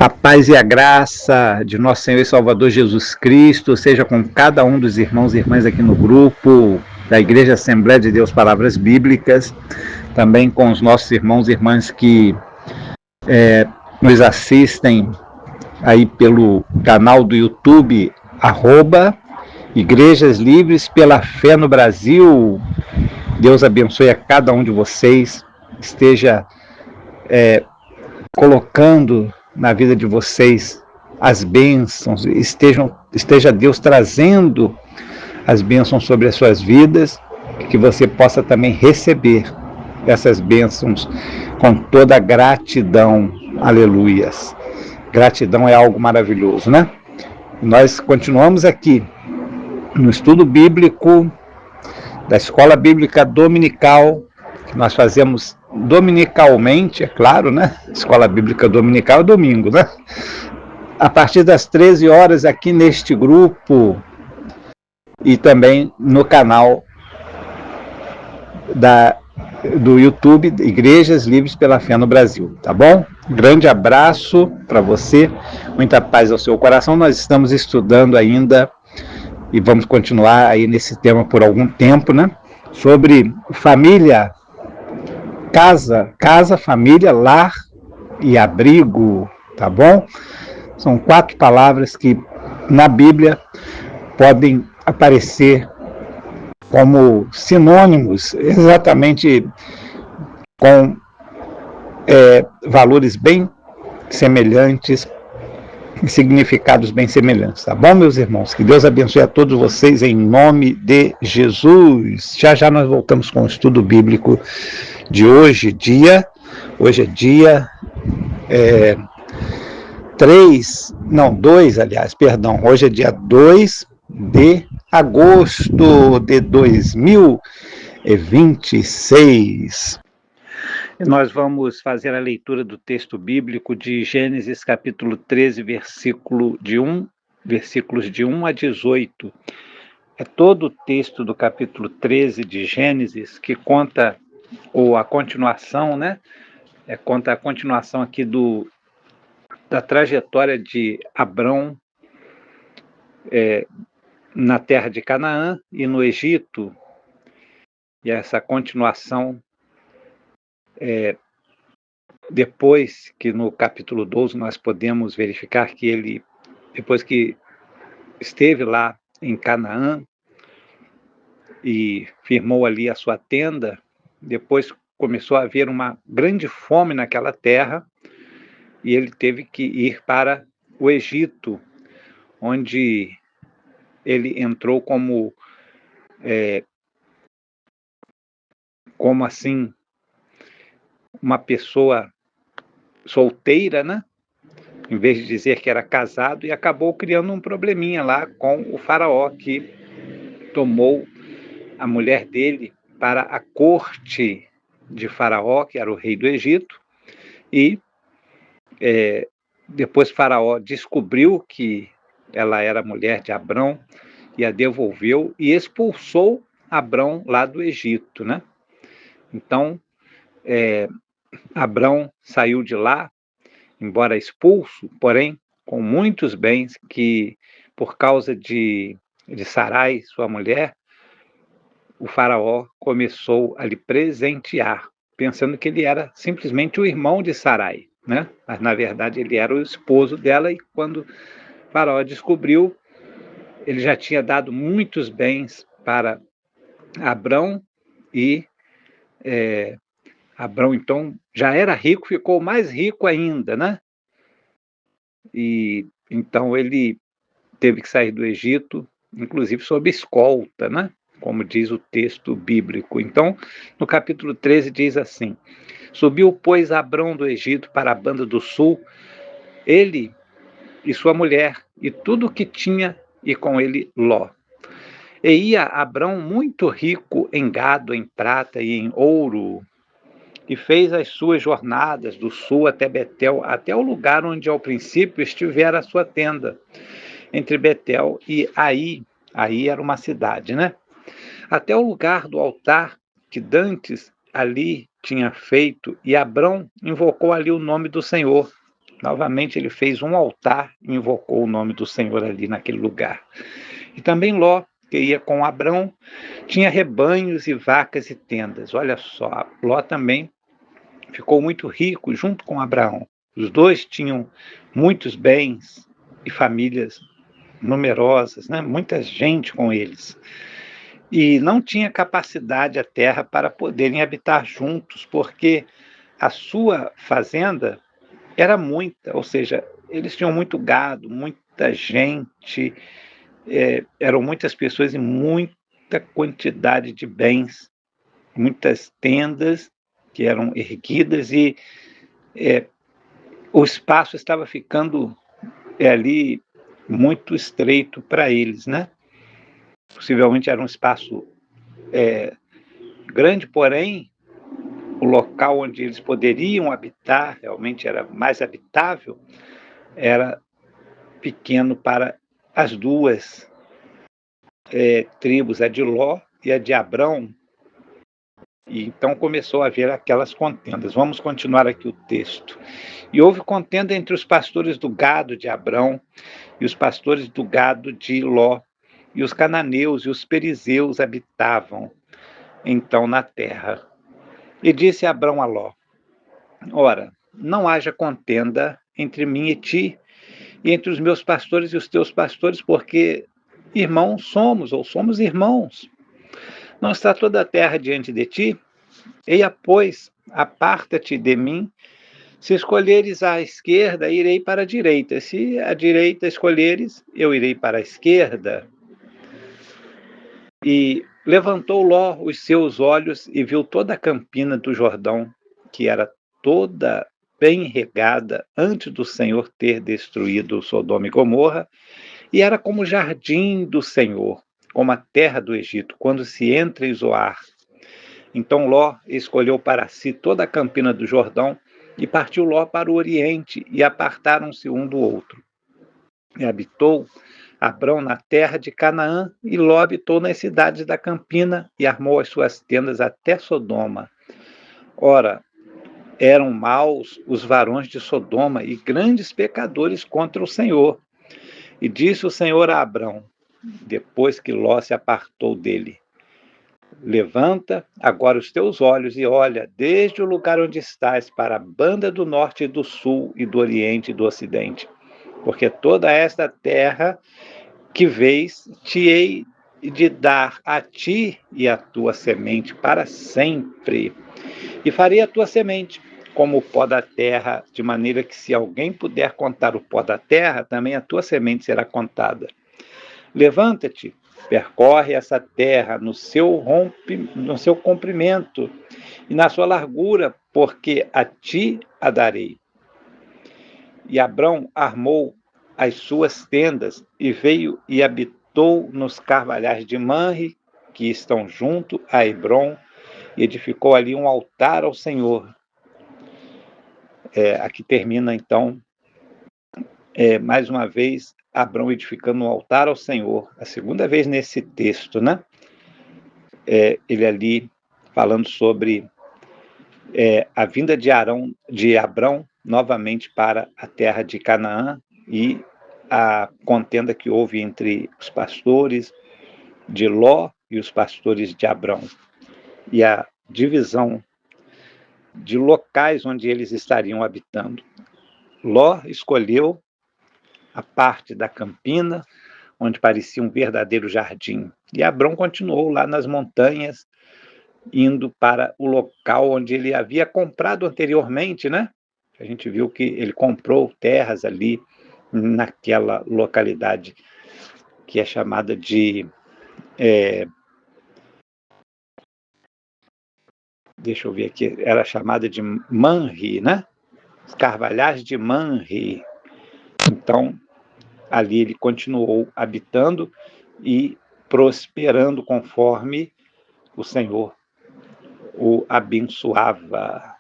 A paz e a graça de nosso Senhor e Salvador Jesus Cristo seja com cada um dos irmãos e irmãs aqui no grupo da Igreja Assembleia de Deus Palavras Bíblicas, também com os nossos irmãos e irmãs que nos assistem aí pelo canal do YouTube, Igrejas Livres pela Fé no Brasil. Deus abençoe a cada um de vocês, esteja colocando na vida de vocês as bênçãos, esteja Deus trazendo as bênçãos sobre as suas vidas, que você possa também receber essas bênçãos com toda a gratidão. Aleluias. Gratidão é algo maravilhoso, né? Nós continuamos aqui no estudo bíblico da Escola Bíblica Dominical, que nós fazemos dominicalmente, é claro, né? Escola Bíblica Dominical é domingo, né? A partir das 13 horas aqui neste grupo e também no canal do YouTube Igrejas Livres pela Fé no Brasil, tá bom? Grande abraço para você, muita paz ao seu coração. Nós estamos estudando ainda e vamos continuar aí nesse tema por algum tempo, né? Sobre família, casa, família, lar e abrigo, tá bom? São 4 palavras que na Bíblia podem aparecer como sinônimos, exatamente com valores bem semelhantes, significados bem semelhantes, tá bom, meus irmãos? Que Deus abençoe a todos vocês em nome de Jesus. Já já nós voltamos com o estudo bíblico de hoje é dia 2, hoje é dia 2 de agosto de 2026. Nós vamos fazer a leitura do texto bíblico de Gênesis capítulo 13, versículos de 1 a 18. É todo o texto do capítulo 13 de Gênesis que conta, ou a continuação, né? Conta a continuação aqui da trajetória de Abrão na terra de Canaã e no Egito. E essa continuação depois que no capítulo 12 nós podemos verificar que ele, depois que esteve lá em Canaã e firmou ali a sua tenda, depois começou a haver uma grande fome naquela terra e ele teve que ir para o Egito, onde ele entrou como assim, uma pessoa solteira, né? Em vez de dizer que era casado, e acabou criando um probleminha lá com o faraó, que tomou a mulher dele para a corte de Faraó, que era o rei do Egito, e depois Faraó descobriu que ela era mulher de Abrão e a devolveu e expulsou Abrão lá do Egito, né? Então, Abrão saiu de lá, embora expulso, porém com muitos bens que, por causa de Sarai, sua mulher, o faraó começou a lhe presentear, pensando que ele era simplesmente o irmão de Sarai, né? Mas, na verdade, ele era o esposo dela, e quando o faraó descobriu, ele já tinha dado muitos bens para Abrão, e Abrão, então, já era rico, ficou mais rico ainda, né? E então ele teve que sair do Egito, inclusive sob escolta, né? Como diz o texto bíblico. Então, no capítulo 13 diz assim: subiu, pois, Abrão do Egito para a banda do sul, ele e sua mulher, e tudo o que tinha, e com ele Ló. E ia Abrão muito rico em gado, em prata e em ouro, e fez as suas jornadas do sul até Betel, até o lugar onde ao princípio estivera a sua tenda, entre Betel e Aí era uma cidade, né? Até o lugar do altar que dantes ali tinha feito, e Abrão invocou ali o nome do Senhor. Novamente ele fez um altar e invocou o nome do Senhor ali naquele lugar. E também Ló, que ia com Abrão, tinha rebanhos e vacas e tendas. Olha só, Ló também ficou muito rico junto com Abraão. Os dois tinham muitos bens e famílias numerosas, né? Muita gente com eles. E não tinha capacidade a terra para poderem habitar juntos, porque a sua fazenda era muita, ou seja, eles tinham muito gado, muita gente, eram muitas pessoas e muita quantidade de bens, muitas tendas que eram erguidas e o espaço estava ficando ali muito estreito para eles, né? Possivelmente era um espaço grande, porém o local onde eles poderiam habitar realmente era mais habitável, era pequeno para as duas tribos, a de Ló e a de Abrão, e então começou a haver aquelas contendas. Vamos continuar aqui o texto. E houve contenda entre os pastores do gado de Abrão e os pastores do gado de Ló, e os cananeus e os perizeus habitavam então na terra. E disse Abrão a Ló: Ora, não haja contenda entre mim e ti, e entre os meus pastores e os teus pastores, porque irmãos somos, ou somos irmãos. Não está toda a terra diante de ti? Eia, pois, aparta-te de mim. Se escolheres a esquerda, irei para a direita. Se a direita escolheres, eu irei para a esquerda. E levantou Ló os seus olhos e viu toda a campina do Jordão, que era toda bem regada antes do Senhor ter destruído Sodoma e Gomorra, e era como o jardim do Senhor, como a terra do Egito, quando se entra em Zoar. Então Ló escolheu para si toda a campina do Jordão, e partiu Ló para o oriente, e apartaram-se um do outro. E habitou Abrão na terra de Canaã, e Ló habitou nas cidades da campina, e armou as suas tendas até Sodoma. Ora, eram maus os varões de Sodoma, e grandes pecadores contra o Senhor. E disse o Senhor a Abrão, depois que Ló se apartou dele: Levanta agora os teus olhos e olha desde o lugar onde estás para a banda do norte e do sul e do oriente e do ocidente, porque toda esta terra que vês te hei de dar a ti e a tua semente para sempre. E farei a tua semente como o pó da terra, de maneira que se alguém puder contar o pó da terra, também a tua semente será contada. Levanta-te, percorre essa terra no seu comprimento e na sua largura, porque a ti a darei. E Abrão armou as suas tendas e veio e habitou nos carvalhais de Manre, que estão junto a Hebrom, e edificou ali um altar ao Senhor. Aqui termina, então, mais uma vez, Abrão edificando um altar ao Senhor, a segunda vez nesse texto, né? Ele ali falando sobre a vinda de Abrão novamente para a terra de Canaã e a contenda que houve entre os pastores de Ló e os pastores de Abrão, e a divisão de locais onde eles estariam habitando. Ló escolheu a parte da campina, onde parecia um verdadeiro jardim, e Abrão continuou lá nas montanhas, indo para o local onde ele havia comprado anteriormente, né? A gente viu que ele comprou terras ali naquela localidade que é chamada de deixa eu ver aqui, era chamada de Manre, né? Os Carvalhais de Manre. Então, ali ele continuou habitando e prosperando conforme o Senhor o abençoava.